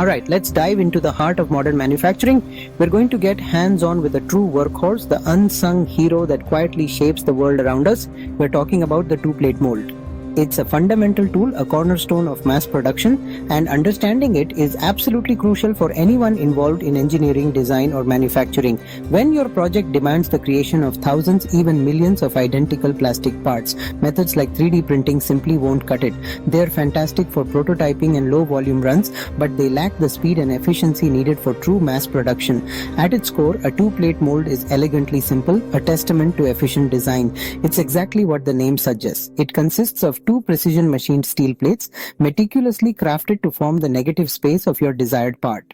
Alright, let's dive into the heart of modern manufacturing. We're going to get hands-on with a true workhorse, the unsung hero that quietly shapes the world around us. We're talking about the two-plate mold. It's a fundamental tool, a cornerstone of mass production, and understanding it is absolutely crucial for anyone involved in engineering, design, or manufacturing. When your project demands the creation of thousands, even millions of identical plastic parts, methods like 3D printing simply won't cut it. They're fantastic for prototyping and low-volume runs, but they lack the speed and efficiency needed for true mass production. At its core, a two-plate mold is elegantly simple, a testament to efficient design. It's exactly what the name suggests. It consists of two precision machined steel plates, meticulously crafted to form the negative space of your desired part.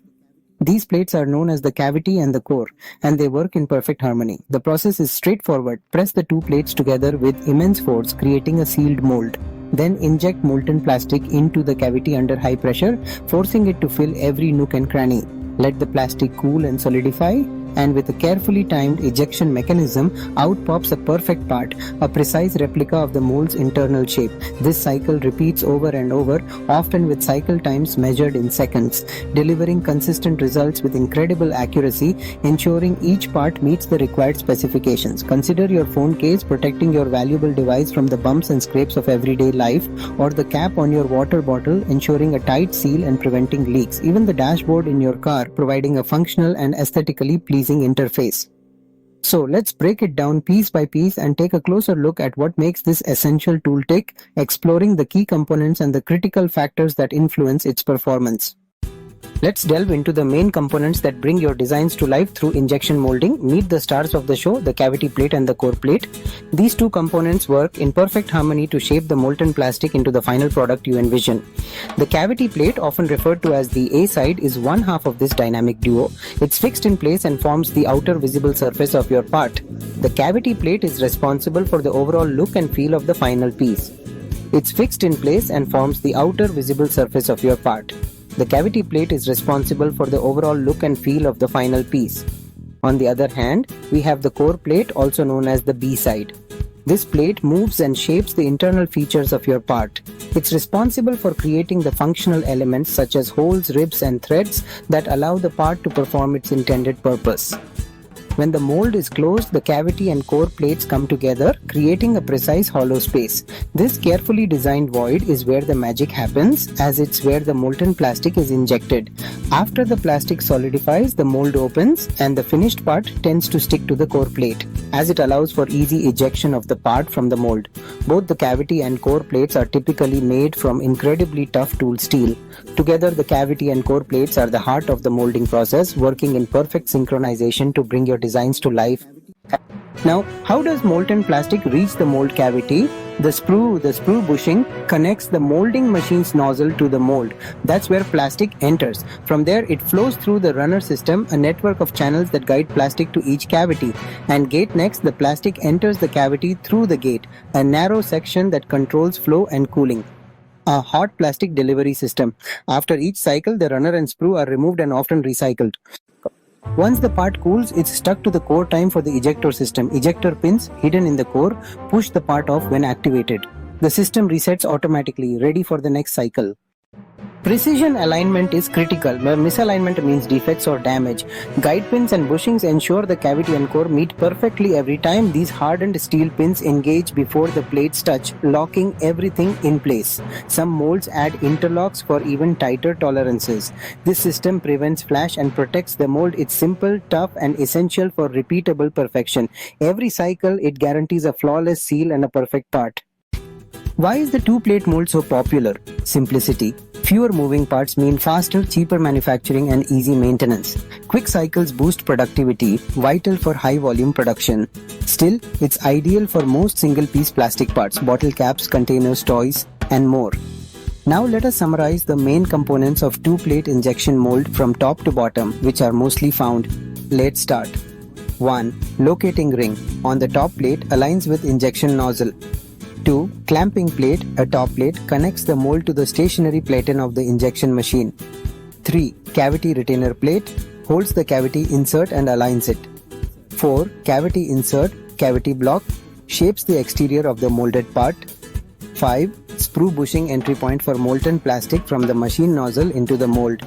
These plates are known as the cavity and the core, and they work in perfect harmony. The process is straightforward. Press the two plates together with immense force, creating a sealed mold. Then inject molten plastic into the cavity under high pressure, forcing it to fill every nook and cranny. Let the plastic cool and solidify, and with a carefully timed ejection mechanism, out pops a perfect part, a precise replica of the mold's internal shape. This cycle repeats over and over, often with cycle times measured in seconds, delivering consistent results with incredible accuracy, ensuring each part meets the required specifications. Consider your phone case protecting your valuable device from the bumps and scrapes of everyday life, or the cap on your water bottle ensuring a tight seal and preventing leaks. Even the dashboard in your car providing a functional and aesthetically pleasing interface. So let's break it down piece by piece and take a closer look at what makes this essential tool tick, exploring the key components and the critical factors that influence its performance. Let's delve into the main components that bring your designs to life through injection molding. Meet the stars of the show, the cavity plate and the core plate. These two components work in perfect harmony to shape the molten plastic into the final product you envision. The cavity plate, often referred to as the A side, is one half of this dynamic duo. It's fixed in place and forms the outer visible surface of your part. The cavity plate is responsible for the overall look and feel of the final piece. It's fixed in place and forms the outer visible surface of your part. The cavity plate is responsible for the overall look and feel of the final piece. On the other hand, we have the core plate, also known as the B side. This plate moves and shapes the internal features of your part. It's responsible for creating the functional elements such as holes, ribs, and threads that allow the part to perform its intended purpose. When the mold is closed, the cavity and core plates come together, creating a precise hollow space. This carefully designed void is where the magic happens, as it's where the molten plastic is injected. After the plastic solidifies, the mold opens, and the finished part tends to stick to the core plate, as it allows for easy ejection of the part from the mold. Both the cavity and core plates are typically made from incredibly tough tool steel. Together, the cavity and core plates are the heart of the molding process, working in perfect synchronization to bring your designs to life. Now, how does molten plastic reach the mold cavity? The sprue bushing connects the molding machine's nozzle to the mold. That's where plastic enters. From there, it flows through the runner system, a network of channels that guide plastic to each cavity. And gate next, the plastic enters the cavity through the gate, a narrow section that controls flow and cooling. A hot plastic delivery system. After each cycle, the runner and sprue are removed and often recycled. Once the part cools, it's stuck to the core. Time for the ejector system. Ejector pins, hidden in the core, push the part off when activated. The system resets automatically, ready for the next cycle. Precision alignment is critical, where misalignment means defects or damage. Guide pins and bushings ensure the cavity and core meet perfectly every time. These hardened steel pins engage before the plates touch, locking everything in place. Some molds add interlocks for even tighter tolerances. This system prevents flash and protects the mold. It's simple, tough, and essential for repeatable perfection. Every cycle, it guarantees a flawless seal and a perfect part. Why is the two-plate mold so popular? Simplicity. Fewer moving parts mean faster, cheaper manufacturing and easy maintenance. Quick cycles boost productivity, vital for high-volume production. Still, it's ideal for most single-piece plastic parts, bottle caps, containers, toys, and more. Now let us summarize the main components of two-plate injection mold from top to bottom, which are mostly found. Let's start. 1. Locating ring. On the top plate, aligns with injection nozzle. 2. Clamping plate, a top plate, connects the mold to the stationary platen of the injection machine. 3. Cavity retainer plate, holds the cavity insert and aligns it. 4. Cavity insert, cavity block, shapes the exterior of the molded part. 5. Sprue bushing entry point for molten plastic from the machine nozzle into the mold.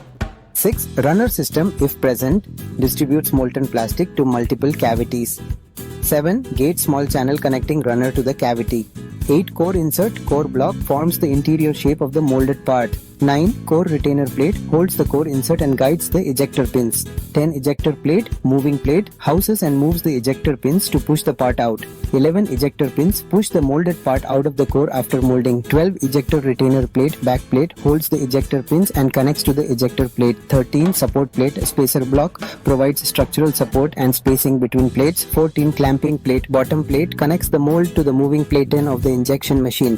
6. Runner system, if present, distributes molten plastic to multiple cavities. 7. Gate small channel connecting runner to the cavity. 8. Core insert, core block forms the interior shape of the molded part. 9. Core retainer plate holds the core insert and guides the ejector pins. 10. Ejector plate, moving plate, houses and moves the ejector pins to push the part out. 11. Ejector pins push the molded part out of the core after molding. 12. Ejector retainer plate, back plate, holds the ejector pins and connects to the ejector plate. 13. Support plate, spacer block, provides structural support and spacing between plates. 14. Clamping plate, bottom plate, connects the mold to the moving plate end of the injection machine.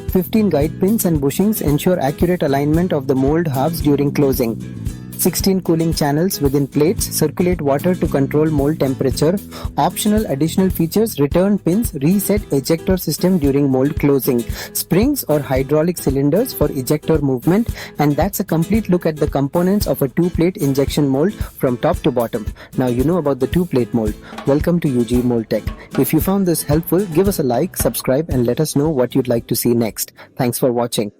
15. Guide pins and bushings ensure accurate alignment of the mold halves during closing. 16. Cooling channels within plates circulate water to control mold temperature. Optional additional features: return pins, reset ejector system during mold closing, springs or hydraulic cylinders for ejector movement. And that's a complete look at the components of a two-plate injection mold from top to bottom. Now you know about the two-plate mold. Welcome to UG Mold Tech. If you found this helpful, give us a like, subscribe and let us know what you'd like to see next. Thanks for watching.